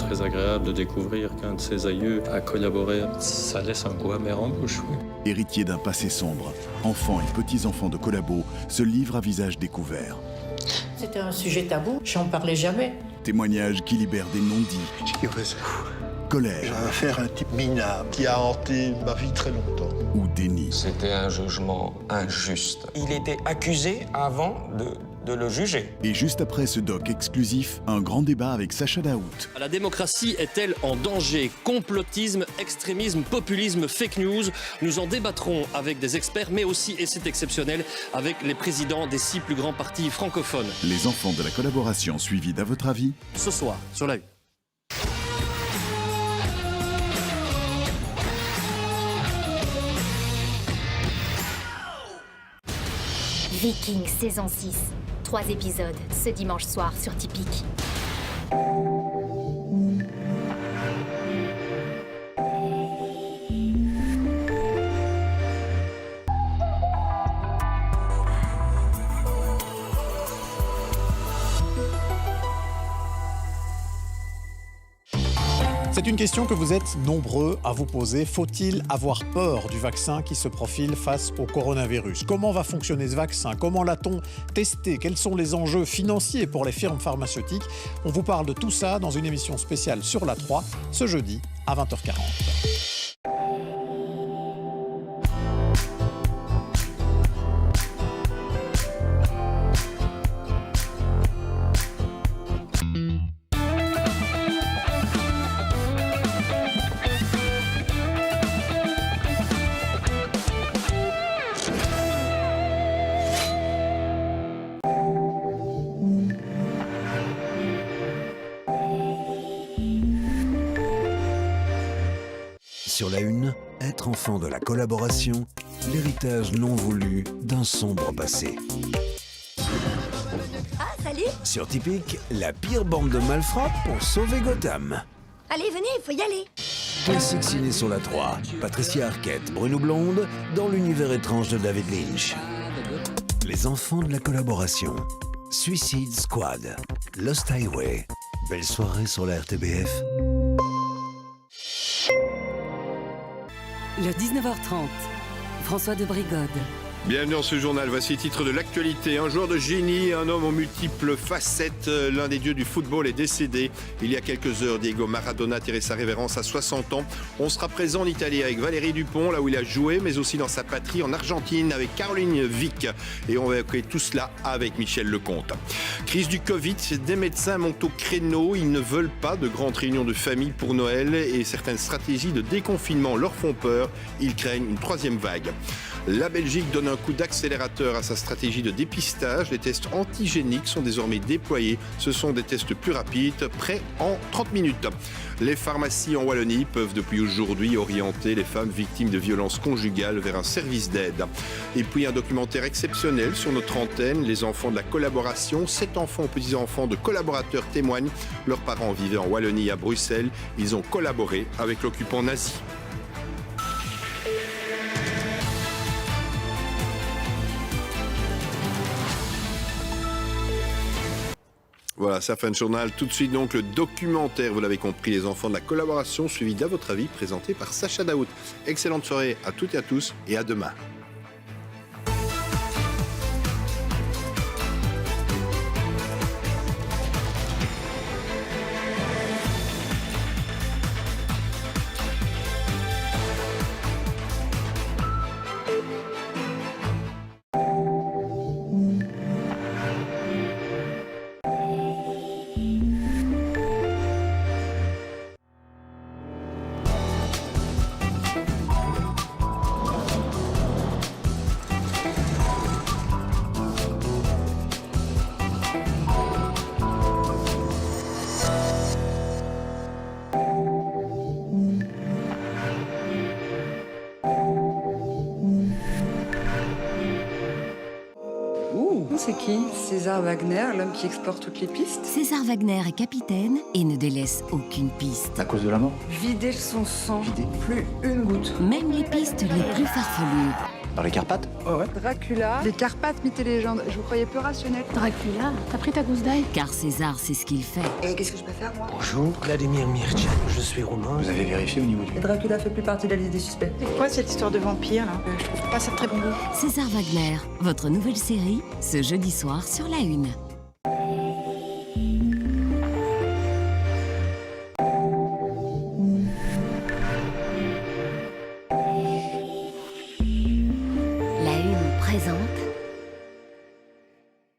très agréable de découvrir qu'un de ses aïeux a collaboré. Ça laisse un goût amer en bouche, oui. Héritier d'un passé sombre, enfants et petits-enfants de collabos se livrent à visage découvert. C'était un sujet tabou, j'en parlais jamais. Témoignages qui libèrent des non-dits. Ce qui faisait. Colère. J'ai affaire à un type minable qui a hanté ma vie très longtemps. Ou déni. C'était un jugement injuste. Il était accusé avant de le juger. Et juste après ce doc exclusif, un grand débat avec Sacha Daout. La démocratie est-elle en danger? Complotisme, extrémisme, populisme, fake news. Nous en débattrons avec des experts, mais aussi, et c'est exceptionnel, avec les présidents des 6 plus grands partis francophones. Les enfants de la collaboration suivis d'À votre avis Ce soir, sur la 1. Vikings saison 6. 3 épisodes ce dimanche soir sur Tipeee. C'est une question que vous êtes nombreux à vous poser. Faut-il avoir peur du vaccin qui se profile face au coronavirus? Comment va fonctionner ce vaccin? Comment l'a-t-on testé? Quels sont les enjeux financiers pour les firmes pharmaceutiques? On vous parle de tout ça dans une émission spéciale sur la 3, ce jeudi à 20h40. Sur la 1, être enfant de la collaboration, l'héritage non voulu d'un sombre passé. Ah, salut! Sur Typique, la pire bande de malfrats pour sauver Gotham. Allez, venez, il faut y aller! Classique ciné sur la 3, Patricia Arquette, Bruno Blonde, dans l'univers étrange de David Lynch. Les enfants de la collaboration, Suicide Squad, Lost Highway. Belle soirée sur la RTBF. Le 19h30, François de Brigode. Bienvenue dans ce journal, voici le titre de l'actualité. Un joueur de génie, un homme aux multiples facettes, l'un des dieux du football est décédé. Il y a quelques heures, Diego Maradona tirait sa révérence à 60 ans. On sera présent en Italie avec Valérie Dupont, là où il a joué, mais aussi dans sa patrie en Argentine avec Caroline Vic. Et on va écouter tout cela avec Michel Lecomte. Crise du Covid, des médecins montent au créneau. Ils ne veulent pas de grandes réunions de famille pour Noël et certaines stratégies de déconfinement leur font peur. Ils craignent une 3e vague. La Belgique donne un coup d'accélérateur à sa stratégie de dépistage. Les tests antigéniques sont désormais déployés. Ce sont des tests plus rapides, prêts en 30 minutes. Les pharmacies en Wallonie peuvent depuis aujourd'hui orienter les femmes victimes de violences conjugales vers un service d'aide. Et puis un documentaire exceptionnel sur notre antenne, les enfants de la collaboration. 7 enfants ou petits-enfants de collaborateurs témoignent. Leurs parents vivaient en Wallonie à Bruxelles. Ils ont collaboré avec l'occupant nazi. Voilà, ça fait un journal. Tout de suite donc le documentaire, vous l'avez compris, les enfants de la collaboration, suivi d'À votre avis, présenté par Sacha Daout. Excellente soirée à toutes et à tous et à demain. C'est qui? César Wagner, l'homme qui explore toutes les pistes? César Wagner est capitaine et ne délaisse aucune piste. À cause de la mort? Vider son sang. Plus une goutte. Même les pistes les plus farfelues. Dans les Carpates? Dracula, les Carpates, mythes et légendes. Je vous croyais peu rationnel. Dracula, t'as pris ta gousse d'ail? Car César sait ce qu'il fait. Et qu'est-ce que je peux faire, moi? Bonjour, Vladimir Mirchan, je suis roumain. Vous avez vérifié au niveau du... Dracula fait plus partie de la liste des suspects. C'est quoi cette histoire de vampire, là? Je trouve pas ça de très bon goût. César Wagner, votre nouvelle série, ce jeudi soir sur La Une.